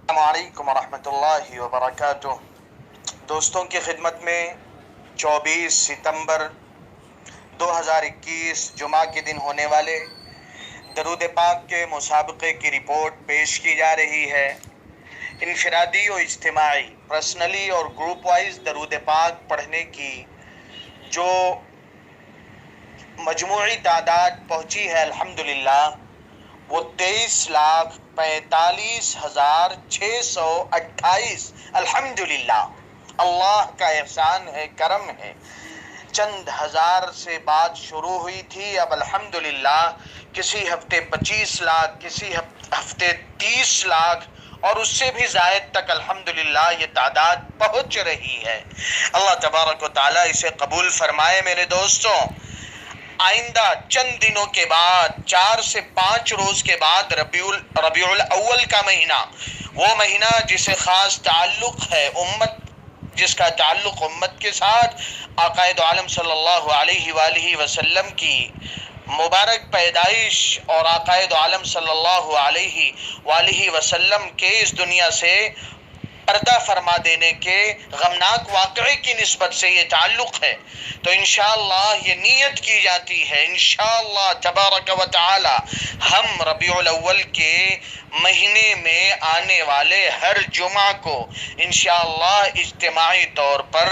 अस्सलामुअलैकुम वरहमतुल्लाहि वबरकातुह। दोस्तों की खिदमत में 24 सितंबर 2021 जुमा के दिन होने वाले दरूद पाक के मुसाबक़े की रिपोर्ट पेश की जा रही है। इनफरादी और इज्तिमाई, पर्सनली और ग्रुप वाइज दरूद पाक पढ़ने की जो मजमूई तादाद पहुँची है अल्हम्दुलिल्लाह, वो 23,45,628। अल्हम्दुलिल्लाह, अल्लाह का एहसान है, करम है। चंद हजार से बात शुरू हुई थी, अब अल्हम्दुलिल्लाह किसी हफ्ते 25 लाख, किसी हफ्ते 30 लाख और उससे भी ज़ायद तक अल्हम्दुलिल्लाह ये तादाद पहुँच रही है। अल्लाह तबारक व तआला इसे कबूल फरमाए। मेरे दोस्तों, आइंदा चंद दिनों के बाद, 4 से 5 रोज के बाद रबीउल अव्वल का महीना, वो महीना जिसे खास ताल्लुक है जिसका ताल्लुक उम्मत के साथ आकाए दो आलम सल्लल्लाहु अलैहि वसल्लम की मुबारक पैदाइश और आकाए दो आलम सल्लल्लाहु अलैहि वसल्लम के इस दुनिया से पर्दा फरमा देने के गमनाक वाक़े की निस्बत से ये ताल्लुक़ है। तो इंशाअल्लाह ये नीयत की जाती है, इंशाअल्लाह तबारक व तआला हम रबीउल अव्वल के महीने में आने वाले हर जुमा को इंशाअल्लाह इज्तिमाई तौर पर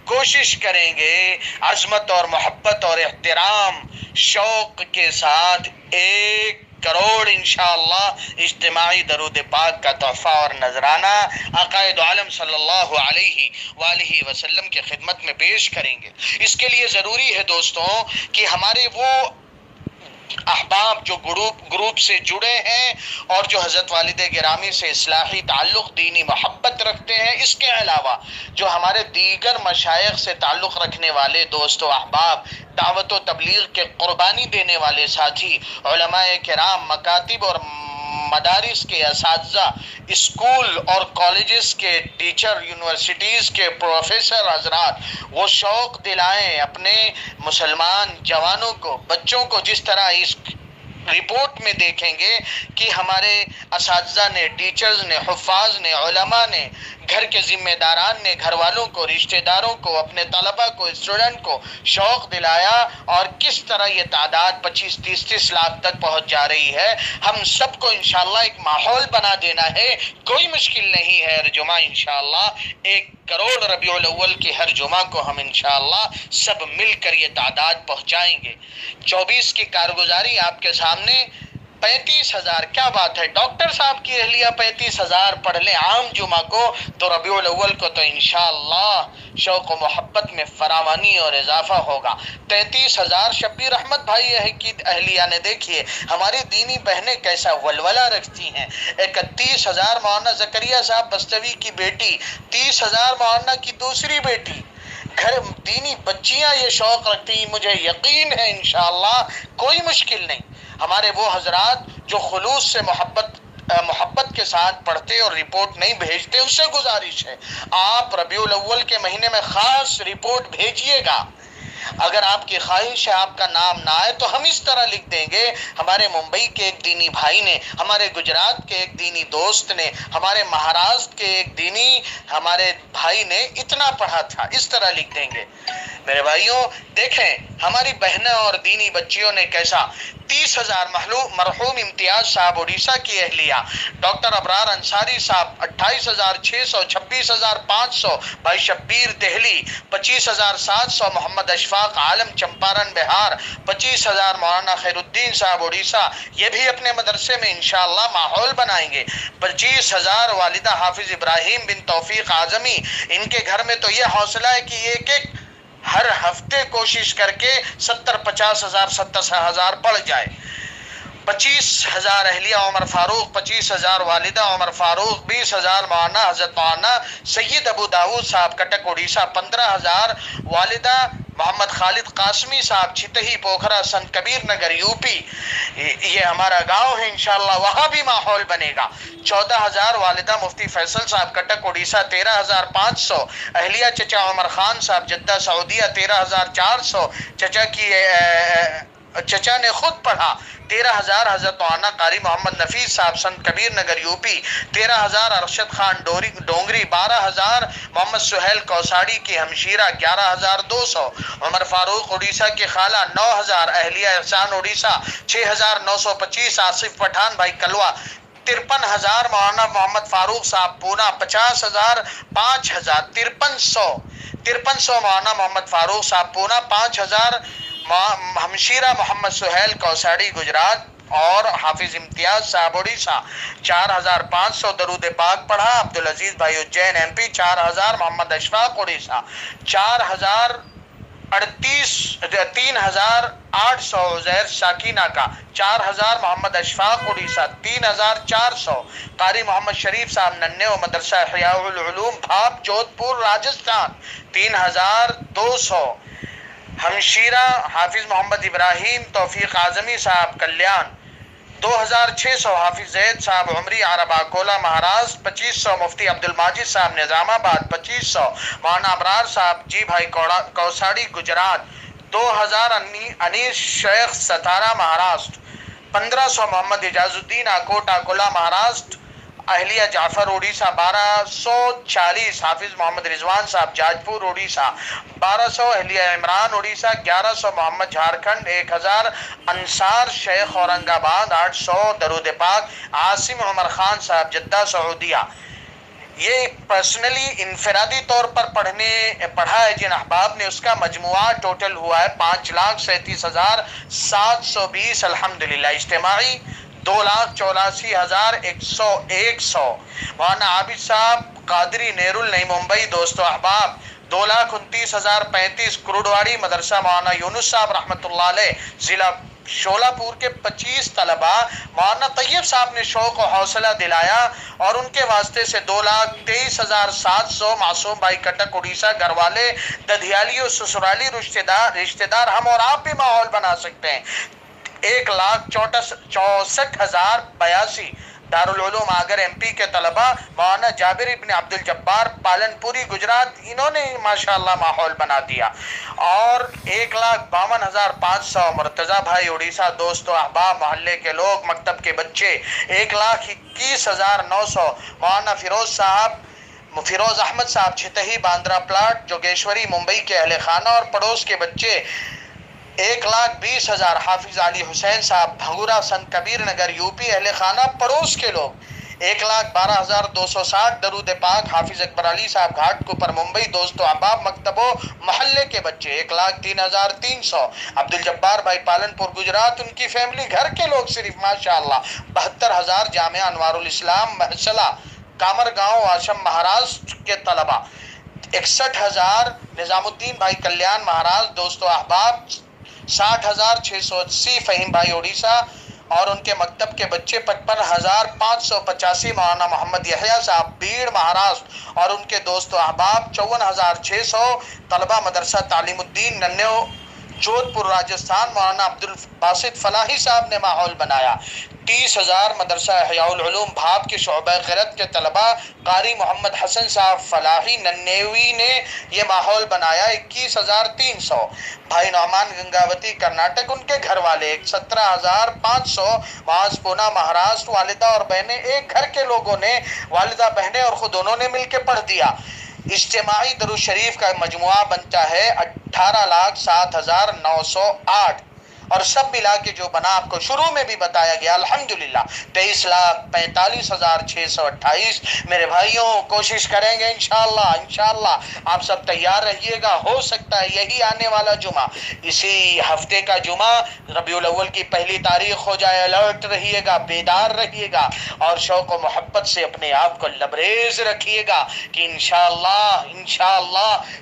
कोशिश करेंगे अज़मत और मोहब्बत और एहतराम शौक़ के साथ 1 करोड़ इंशाअल्लाह इज्तिमाई दरूद पाक का तोहफ़ा और नजराना आकाए दो आलम सल्लल्लाहु अलैहि वसल्लम की खिदमत में पेश करेंगे। इसके लिए ज़रूरी है दोस्तों कि हमारे वो अहबाब जो ग्रुप से जुड़े हैं और जो हज़रत वालिद गिरामी से इस्लाही ताल्लुक़, दीनी मोहब्बत रखते हैं, इसके अलावा जो हमारे दीगर मशाइख से ताल्लुक़ रखने वाले दोस्तों अहबाब, दावत व तबलीग के कुर्बानी देने वाले साथी, उलमाए किराम, मकातिब और मदारिस के असातिज़ा, स्कूल और कॉलेजेस के टीचर, यूनिवर्सिटीज़ के प्रोफेसर हजरात वो शौक़ दिलाएं अपने मुसलमान जवानों को, बच्चों को। जिस तरह इस रिपोर्ट में देखेंगे कि हमारे असातिज़ा ने, टीचर्स ने, हुफ़ाज़ ने, उलमा ने, घर के ज़िम्मेदारान ने घर वालों को, रिश्तेदारों को, अपने तलबा को, स्टूडेंट को शौक़ दिलाया और किस तरह ये तादाद 25-30 लाख तक पहुँच जा रही है। हम सबको इंशाअल्लाह एक माहौल बना देना है, कोई मुश्किल नहीं है। हर जुमा इंशाअल्लाह 1 करोड़ रबीउल अव्वल के हर जुमा को हम इंशाअल्लाह सब मिलकर ये तादाद पहुँचाएंगे। 24 की कारगुजारी आपके सामने, 35,000, क्या बात है। डॉक्टर साहब की अहलिया 35,000 पढ़ लें आम जुमा को, तो रबीउल अव्वल को तो इंशाअल्लाह शौक़ व मोहब्बत में फरावानी और इजाफा होगा। 33,000 शब्बीर अहमद भाई की अहलिया ने, देखिए हमारी दीनी बहनें कैसा वलवला रखती हैं। 31,000 मौलाना ज़करिया साहब बस्तवी की बेटी, 30,000 मौलाना की दूसरी बेटी, घर दीनी बच्चियां ये शौक़ रखती। मुझे यकीन है इंशाअल्लाह कोई मुश्किल नहीं। हमारे वो हजरात जो खुलूस से मोहब्बत के साथ पढ़ते और रिपोर्ट नहीं भेजते, उससे गुजारिश है आप रबीउल अव्वल के महीने में ख़ास रिपोर्ट भेजिएगा। अगर आपकी ख्वाहिश है आपका नाम ना आए तो हम इस तरह लिख देंगे, हमारे मुंबई के एक दीनी भाई ने, हमारे गुजरात के एक दीनी दोस्त ने, हमारे महाराष्ट्र के एक दीनी हमारे भाई ने इतना पढ़ा था, इस तरह लिख देंगे। मेरे भाइयों देखें हमारी बहनें और दीनी बच्चियों ने कैसा। 30,000 मरहूम इम्तियाज साहब उड़ीसा की अहलिया, डॉक्टर अबरार अंसारी साहब 28,600, 26,500 भाई शब्बीर दहली, 25,700 मोहम्मद अशफाक आलम चंपारण बिहार, 25,000 मौलाना खैरुद्दीन साहब उड़ीसा, ये भी अपने मदरसे में इंशाअल्लाह माहौल बनाएंगे। 25,000 वालिदा हाफिज इब्राहिम बिन तौफीक आजमी, इनके घर में तो ये हौसला है कि एक हर हफ्ते कोशिश करके 70-50,000, 70,000 बढ़ जाए। 25,000 अहलिया उमर फारूक, 25,000 वालिदा उमर फारूक, 20,000 मौलाना हजरत मौलाना सैयद अबू दाऊद साहब कटक उड़ीसा, 15,000 वालिदा मोहम्मद खालिद कासमी साहब छितही पोखरा संत कबीर नगर यूपी, ये हमारा गांव है, इंशाअल्लाह वहाँ भी माहौल बनेगा। 14,000 वालिदा मुफ्ती फैसल साहब कटक उड़ीसा, 13,500 अहलिया चचा उमर खान साहब जद्दा सऊदिया, 13,400 चचा की चचा ने खुद पढ़ा। 13,000 हजरत आना कारी मोहम्मद नफीस साहब संत कबीर नगर यूपी। 13,000 अरशद खान डोंगरी। 12,000 मोहम्मद सुहेल कौसाड़ी की हमशीरा। 11,200 उमर फारूक उड़ीसा के खाला। 9,000 अहलिया एहसान उड़ीसा। 6,925 आसिफ पठान भाई कलवा। 53,000 मौलाना मोहम्मद फारूक साहब पूना। 50,000 5,000 5300 मौलाना मोहम्मद फारूक साहब पूना। 5,000 हमशीरा मोहम्मद सुहेल कौसाड़ी गुजरात और हाफिज इम्तियाज साहब उड़ीसा। 4,500 दरूद पाक पढ़ा अब्दुल अजीज भाई उज्जैन एमपी। 4,000 मोहम्मद अशफाक उड़ीसा। 3,800 उजैर साकिना का। 4,000 मोहम्मद अशफाक उड़ीसा। 3,400 कारी मोहम्मद शरीफ साहब नन्हे मदरसा हयाउल उलूम भाप जोधपुर राजस्थान। 3,200 हमशीरा हाफिज मोहम्मद इब्राहिम तौफीक आजमी साहब कल्याण। 2,600 हाफिज जैद साहब उमरी अरबाकोला महाराष्ट्र। 2,500 मुफ्ती अब्दुल माजिद साहब निजामाबाद। 2,500 मौलाना अबरार साहब जी भाई कौसाड़ी गुजरात। 2,000 अनीस शेख सतारा महाराष्ट्र। 1,500 मोहम्मद इजाजुद्दीन आकोट अकोला महाराष्ट्र अहलिया जाफर उड़ीसा। 1,240 हाफिज मोहम्मद रिजवान साहब जाजपुर उड़ीसा। 1,200 अहलिया इमरान उड़ीसा। 1,100 मोहम्मद झारखंड। 1,000 अंसार शेख औरंगाबाद। 800 दरूद पाक आसिम उमर खान साहब जद्दा सऊदिया। ये पर्सनली इनफरादी तौर पर पढ़ा है जिन अहबाब ने, उसका मजमुआ टोटल हुआ है 5,37,720 अल्हम्दुलिल्लाह। इज्तिमाई 2,84,101। मौलाना आबिद साहब कादरी नेरुल नई मुंबई। दोस्तों अहबाब 2,29,035 कुरुडवाड़ी मदरसा मौलाना यूनुस साहब रहमतुल्लाह अलैह जिला शोलापुर के 25 तलबा। मौलाना तैयब साहब ने शौक और हौसला दिलाया और उनके वास्ते से 2,23,700 मासूम भाई कटक उड़ीसा घर वाले दधियाली और ससुराली रिश्तेदार हम और आप भी माहौल बना सकते हैं। 1,64,082 दारुल उलूम आगर एमपी के तलबा। मौलाना जाबिर इब्न अब्दुल जब्बार पालनपुरी गुजरात, इन्होंने माशाल्लाह माहौल बना दिया। और 1,52,500 मुर्तजा भाई उड़ीसा। दोस्तों अहबाब मोहल्ले के लोग मकतब के बच्चे। 1,21,900 मौलाना फिरोज अहमद साहब छितही बांद्रा प्लाट जोगेश्वरी मुंबई के अहले खाना और पड़ोस के बच्चे। 1,20,000 हाफिज अली हुसैन साहब भंगूरा संत कबीर नगर यूपी अहले खाना पड़ोस के लोग। 1,12,260 दरूद पाक हाफिज अकबर अली साहब घाटकोपर मुंबई। दोस्तों अहबाब मकतबो मोहल्ले के बच्चे। 1,03,300 अब्दुल जब्बार भाई पालनपुर गुजरात, उनकी फैमिली घर के लोग सिर्फ माशाअल्लाह। 72,000 जामिया अनवारुल इस्लाम महसला कामरगांव आशम महाराष्ट्र के तलबा। 61,000 निजामुद्दीन भाई कल्याण महाराष्ट्र। दोस्तों अहबाब 60,680 फहीम भाई उड़ीसा और उनके मकतब के बच्चे। 55,585 मौलाना मोहम्मद यहया साहब भीड़ महाराष्ट्र और उनके दोस्तों अहबाब। 54,600 तलबा मदरसा तालीमुद्दीन नन्हे जोधपुर राजस्थान। मौलाना अब्दुल बासित फलाही साहब ने माहौल बनाया। 30,000 मदरसा हयाउल उलूम भाप के शोबा क़िरात के तलबा। कारी मोहम्मद हसन साहब फलाही नन्नेवी ने यह माहौल बनाया। 21,300 भाई नौमान गंगावती कर्नाटक, उनके घर वाले। 17,500 माज पूना महाराष्ट्र। वालिदा और बहनें, एक घर के लोगों ने, वालिदा बहनें और खुद उन्होंने मिलकर पढ़ दिया। इज्तिमाई दरूद शरीफ का मजमुआ बनता है 18,07,908 और सब मिला के जो बना आपको शुरू में भी बताया गया अल्हम्दुलिल्लाह 23,45,628। मेरे भाइयों कोशिश करेंगे इंशाअल्लाह आप सब तैयार रहिएगा। हो सकता है यही आने वाला जुमा, इसी हफ्ते का जुमा रबीउल अव्वल की पहली तारीख हो जाए। अलर्ट रहिएगा, बेदार रहिएगा और शौक और मोहब्बत से अपने आप को लबरेज रखिएगा कि इंशाअल्लाह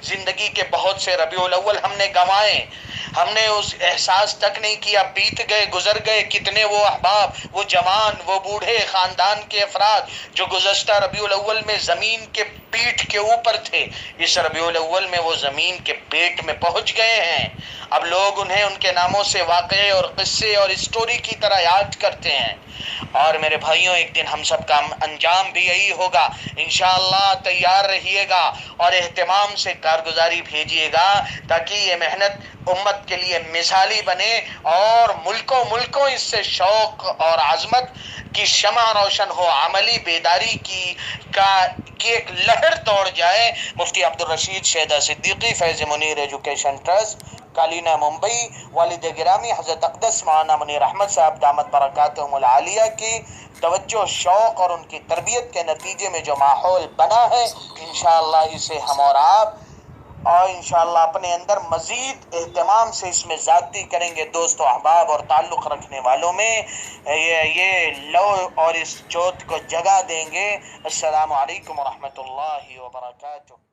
जिंदगी के बहुत से रबीउल अव्वल हमने गंवाए, हमने उस एहसास तक नहीं किया, बीत गए, गुजर गए। कितने वो अहबाब, वो जवान, वो बूढ़े खानदान के अफराद जो गुज़श्ता रबीउल अव्वल में ज़मीन के पीठ के ऊपर थे, इस रबीउल अव्वल में वो ज़मीन के पेट में पहुंच गए हैं। अब लोग उन्हें उनके नामों से वाक़े और क़िस्से और स्टोरी की तरह याद करते हैं। और मेरे भाइयों एक दिन हम सब का अंजाम भी यही होगा। इंशाअल्लाह तैयार रहिएगा और एहतमाम से कारगुजारी भेजिएगा ताकि ये मेहनत उम्मत उम्मत के लिए मिसाली बने और मुल्कों मुल्कों इससे शौक और आजमत की शमा रोशन हो, अमली बेदारी की एक लहर दौड़ जाए। मुफ्ती अब्दुल रशीद शेदा सिद्दीकी, फैज़ मुनीर एजुकेशन ट्रस्ट, कालीना, मुंबई। वालिद गिरामी हज़रत अक़दस मौलाना मुनीर अहमद साहब दामत बरकातुहुमुल आलिया की तवज्जो, शौक़ और उनकी तरबियत के नतीजे में जो माहौल बना है, इंशाअल्लाह इसे हम और इंशाअल्लाह अपने अंदर मज़ीद एहतमाम से इसमें ज़्यादती करेंगे। दोस्तों, अहबाब और ताल्लुक़ रखने वालों में ये लो और इस जोत को जगा देंगे। अस्सलामु अलैकुम व रहमतुल्लाहि व बरकातुहू।